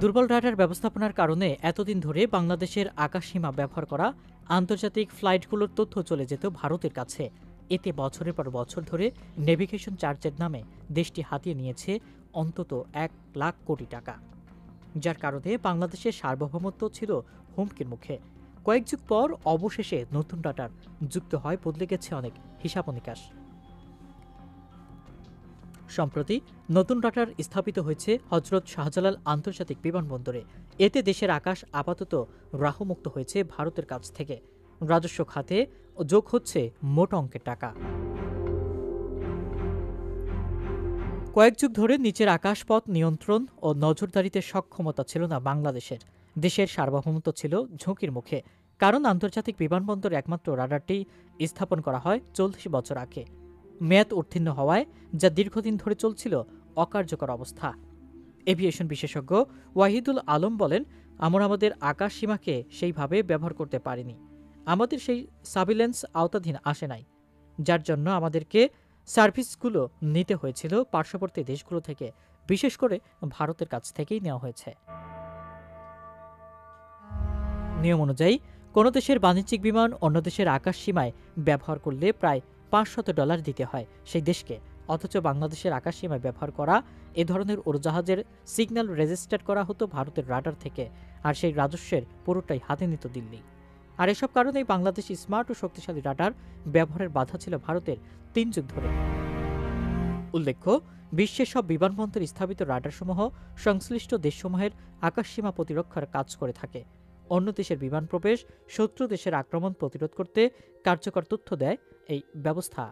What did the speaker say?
দুর্বল রাডার ব্যবস্থাপনার কারণে এতদিন ধরে বাংলাদেশের আকাশসীমা ব্যবহার করা আন্তর্জাতিক ফ্লাইটগুলোর তথ্য চলে যেত ভারতের কাছে। এতে বছরের পর বছর ধরে নেভিগেশন চার্জের নামে দেশটি হাতিয়ে নিয়েছে অন্তত 1,00,000 কোটি টাকা, যার কারণে বাংলাদেশের সার্বভৌমত্ব ছিল হুমকির মুখে। কয়েক যুগ পর অবশেষে নতুন রাডার যুক্ত হয়, বদলে গেছে অনেক হিসাব নিকাশ। সম্প্রতি নতুন রাডার স্থাপিত হয়েছে হজরত শাহজালাল আন্তর্জাতিক বিমানবন্দরে। এতে দেশের আকাশ আপাতত রাহুমুক্ত হয়েছে ভারতের কাছ থেকে। রাজস্ব খাতে যোগ হচ্ছে মোটা অঙ্কের টাকা। কয়েক যুগ ধরে নিচের আকাশপথ নিয়ন্ত্রণ ও নজরদারিতে সক্ষমতা ছিল না বাংলাদেশের। দেশের সার্বভৌমত্ব ছিল ঝুঁকির মুখে, কারণ আন্তর্জাতিক বিমানবন্দরে একমাত্র রাডারটি স্থাপন করা হয় 40 বছর আগে। মেয়াদ উত্তীর্ণ হওয়ায় যা দীর্ঘদিন ধরে চলছিল অকার্যকর অবস্থা। এভিয়েশন বিশেষজ্ঞ ওয়াহিদুল আলম বলেন, আমরা আমাদের আকাশ সীমাকে সেইভাবে ব্যবহার করতে পারিনি। আমাদের সেই সার্ভিলেন্স আওতাধীন আসে নাই, যার জন্য আমাদেরকে সার্ভিসগুলো নিতে হয়েছিল পার্শ্ববর্তী দেশগুলো থেকে, বিশেষ করে ভারতের কাছ থেকেই নেওয়া হয়েছে। নিয়ম অনুযায়ী কোনো দেশের বাণিজ্যিক বিমান অন্য দেশের আকাশ সীমায় ব্যবহার করলে প্রায় $500 দিতে হয় সেই দেশকে। অথচ বাংলাদেশের আকাশ সীমায় ব্যবহার করা এ ধরনের উড়োজাহাজের সিগন্যাল রেজিস্টার করা হতো ভারতের রাডার থেকে, আর সেই রাজস্বের পুরোটাই হাতে নিত দিল্লি। আর এসব কারণেই বাংলাদেশ স্মার্ট ও শক্তিশালী রাডার ব্যবহারের বাধা ছিল ভারতের 3 যুগ ধরে। উল্লেখ্য, বিশ্বের সব বিমানবন্দর স্থাপিত রাডারসমূহ সংশ্লিষ্ট দেশসমূহের আকাশসীমা প্রতিরক্ষার কাজ করে থাকে। অন্য দেশের বিমান প্রবেশ, শত্রু দেশের আক্রমণ প্রতিরোধ করতে কার্যকর তথ্য দেয় এই ব্যবস্থা।